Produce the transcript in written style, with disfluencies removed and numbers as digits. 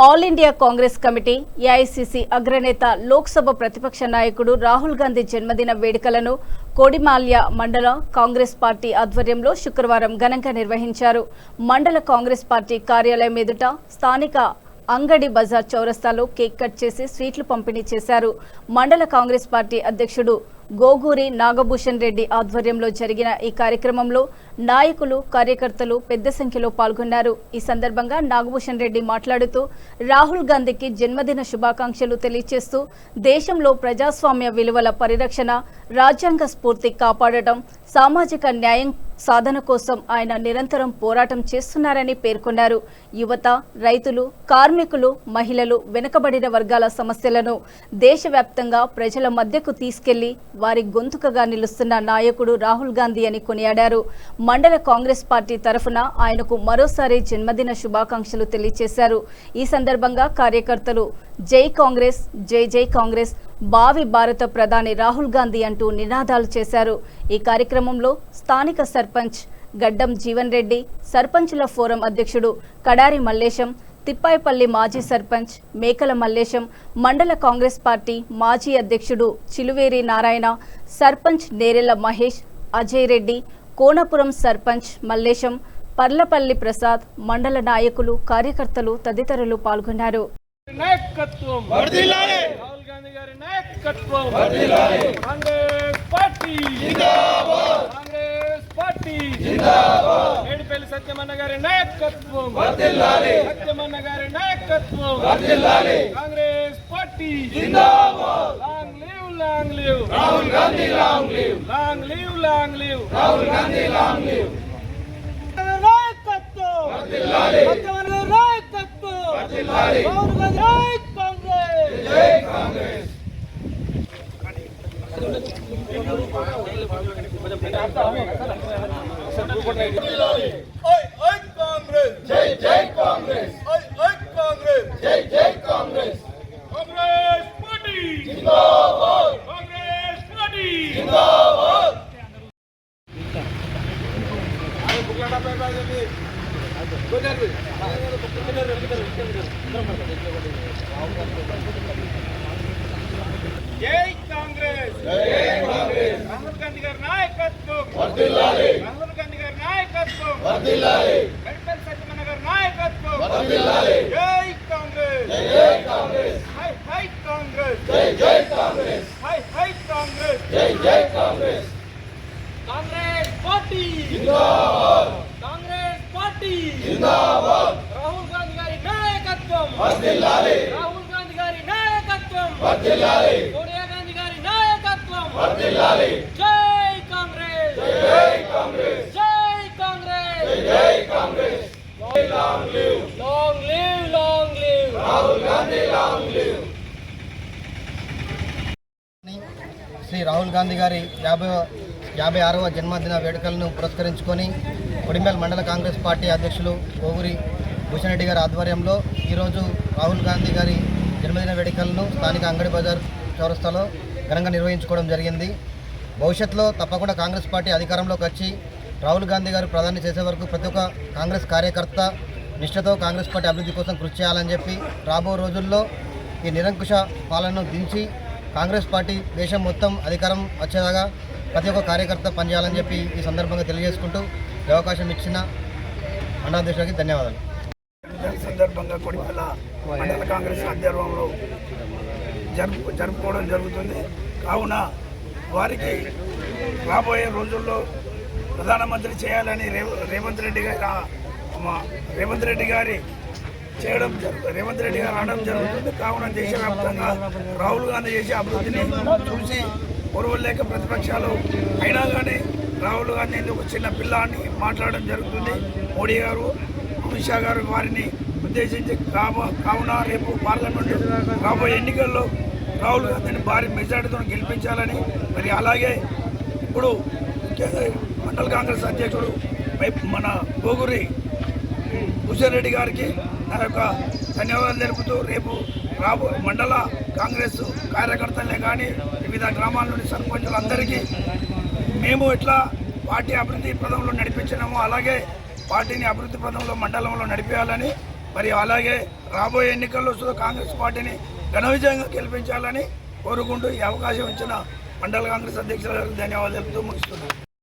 All India Congress committee AICC అగ్రనేత లోక్సభ ప్రతిపక్ష నాయకుడు రాహుల్ గాంధీ జన్మదిన వేడుకలను కోడిమాల్య మండల కాంగ్రెస్ పార్టీ ఆధ్వర్యంలో శుక్రవారం ఘనంగా నిర్వహించారు. మండల కాంగ్రెస్ పార్టీ కార్యాలయం ఎదుట స్థానిక అంగడి బజార్ చౌరస్తాలో కేక్ కట్ చేసి స్వీట్లు పంపిణీ చేశారు. మండల కాంగ్రెస్ పార్టీ అధ్యక్షుడు గోగూరి నాగభూషణ్ రెడ్డి ఆధ్వర్యంలో జరిగిన ఈ కార్యక్రమంలో నాయకులు, కార్యకర్తలు పెద్ద సంఖ్యలో పాల్గొన్నారు. ఈ సందర్భంగా నాగభూషణ్ రెడ్డి మాట్లాడుతూ రాహుల్ గాంధీకి జన్మదిన శుభాకాంక్షలు తెలియజేస్తూ దేశంలో ప్రజాస్వామ్య విలువల పరిరక్షణ, రాజ్యాంగ స్ఫూర్తి కాపాడటం, సామాజిక న్యాయం సాధన కోసం ఆయన నిరంతరం పోరాటం చేస్తున్నారని పేర్కొన్నారు. యువత, రైతులు, కార్మికులు, మహిళలు, వెనుకబడిన వర్గాల సమస్యలను దేశవ్యాప్తంగా ప్రజల మధ్యకు తీసుకెళ్లి వారి గొంతుకగా నిలుస్తున్న నాయకుడు రాహుల్ గాంధీ అని కొనియాడారు. మండల కాంగ్రెస్ పార్టీ తరఫున ఆయనకు మరోసారి జన్మదిన శుభాకాంక్షలు తెలియజేశారు. ఈ సందర్భంగా కార్యకర్తలు జై కాంగ్రెస్, జై జై కాంగ్రెస్, భావి భారత ప్రధాని రాహుల్ గాంధీ అంటూ నినాదాలు చేశారు. ఈ కార్యక్రమంలో స్థానిక సర్పంచ్ గడ్డం జీవన్ రెడ్డి, సర్పంచుల ఫోరం అధ్యక్షుడు కడారి మల్లేశం, తిప్పాయిపల్లి మాజీ సర్పంచ్ మేకల మల్లేశం, మండల కాంగ్రెస్ పార్టీ మాజీ అధ్యక్షుడు చిలువేరి నారాయణ, సర్పంచ్ నేరెళ్ల మహేష్, అజయ్ రెడ్డి, కోనపురం సర్పంచ్ మల్లేశం, పర్లపల్లి ప్రసాద్, మండల నాయకులు, కార్యకర్తలు తదితరులు పాల్గొన్నారు. నాయకత్వం వర్ధిల్లాలి, రాహుల్ గాంధీ గారి నాయకత్వం వర్ధిల్లాలి, కాంగ్రెస్ పార్టీ జిందాబాద్, కాంగ్రెస్ పార్టీ జిందాబాద్, ఏడుపల్లి సత్యమన్న గారి నాయకత్వం వర్ధిల్లాలి, సత్యమన్న గారి నాయకత్వం వర్ధిల్లాలి, కాంగ్రెస్ పార్టీ జిందాబాద్, long live Rahul Gandhi, long live Rahul Gandhi, long live నాయకత్వం వర్ధిల్లాలి, సత్యమన్న నాయకత్వం వర్ధిల్లాలి, రాహుల్ గాంధీ జై కాంగ్రెస్, ఓయ్ కాంగ్రెస్, జై జై కాంగ్రెస్, ఓయ్ కాంగ్రెస్, జై జై కాంగ్రెస్, కాంగ్రెస్ పార్టీ జిందాబాద్, కాంగ్రెస్ పార్టీ జిందాబాద్. జై కాంగ్రెస్, జై కాంగ్రెస్, రాహుల్ గాంధీ గారి నాయకత్వం వర్ధిల్లాలి, రాహుల్ గాంధీ గారి నాయకత్వం వర్ధిల్లాలి, వెంకట సత్యమన్న గారి నాయకత్వం వర్ధిల్లాలి, జై కాంగ్రెస్, జై కాంగ్రెస్, హై కాంగ్రెస్, జై జై కాంగ్రెస్, హై కాంగ్రెస్, జై జై కాంగ్రెస్, కాంగ్రెస్ పార్టీ జిందాబాద్, కాంగ్రెస్ పార్టీ జిందాబాద్, రాహుల్ గాంధీ గారి నాయకత్వం వర్ధిల్లాలి, రాహుల్ గాంధీ గారి నాయకత్వం వర్ధిల్లాలి, సోనియా గాంధీ గారి నాయకత్వం వర్ధిల్లాలి, జై కాంగ్రెస్, జై కాంగ్రెస్, జై కాంగ్రెస్, జై Congress, long live Rahul Gandhi, long live. Shri Rahul Gandhi గారి 56వ జన్మదిన వేడుకలను పురస్కరించుకొని కొడిమేల్ మండల కాంగ్రెస్ పార్టీ అధ్యక్షులు గోగురి భూషణ్ రెడ్డి గారి ఆధ్వర్యంలో ఈరోజు రాహుల్ గాంధీ గారి జన్మదిన వేడుకలను స్థానిక అంగడి బజార్ చౌరస్తాలో ఘనంగా నిర్వహించుకోవడం జరిగింది. భవిష్యత్తులో తప్పకుండా కాంగ్రెస్ పార్టీ అధికారంలోకి వచ్చి రాహుల్ గాంధీ గారు ప్రధాని చేసే వరకు ప్రతి ఒక్క కాంగ్రెస్ కార్యకర్త నిష్ఠతో కాంగ్రెస్ పార్టీ అభివృద్ధి కోసం కృషి చేయాలని చెప్పి రాబో రోజుల్లో ఈ నిరంకుశ పాలనను దించి కాంగ్రెస్ పార్టీ దేశం మొత్తం అధికారం వచ్చేలాగా ప్రతి ఒక్క కార్యకర్త పనిచేయాలని చెప్పి ఈ సందర్భంగా తెలియజేసుకుంటూ ఈ అవకాశం ఇచ్చిన మండలాధ్యక్షుడికి ధన్యవాదాలు. సందర్భంగా కొడిపల్ల మండల కాంగ్రెస్ ఆధ్వర్యంలో జరుపుకోవడం జరుగుతుంది. కావున వారికి రాబోయే రోజుల్లో ప్రధానమంత్రి చేయాలని రేవంత్ రెడ్డి గారు అనడం జరుగుతుంది. కావున దేశవ్యాప్తంగా రాహుల్ గాంధీ చేసే అభివృద్ధిని చూసి ఓర్వలేక ప్రతిపక్షాలు అయినా కానీ రాహుల్ గాంధీ ఒక చిన్న పిల్లాన్ని మాట్లాడడం జరుగుతుంది. మోడీ గారు, అమిత్ షా గారు వారిని ఉద్దేశించి కావున రేపు పార్లమెంటు రాబోయే ఎన్నికల్లో రాహుల్ గాంధీని భారీ మెజార్టీతో గెలిపించాలని, మరి అలాగే ఇప్పుడు మండల కాంగ్రెస్ అధ్యక్షుడు మన గోగురి భూషణ్ రెడ్డి గారికి నా యొక్క ధన్యవాదాలు తెలుపుతూ రేపు మండల కాంగ్రెస్ కార్యకర్తలే కానీ వివిధ గ్రామాల నుండి సర్పంచులందరికీ మేము ఎట్లా పార్టీ అభివృద్ధి పదంలో నడిపించడము, అలాగే పార్టీని అభివృద్ధి పదంలో మండలంలో నడిపేయాలని, మరి అలాగే రాబోయే ఎన్నికల్లో కూడా కాంగ్రెస్ పార్టీని ఘన విజయంగా గెలిపించాలని కోరుకుంటూ ఈ అవకాశం ఇచ్చిన మండల కాంగ్రెస్ అధ్యక్షులకు ధన్యవాదాలు తెలుపుతూ ముగిస్తున్నాను.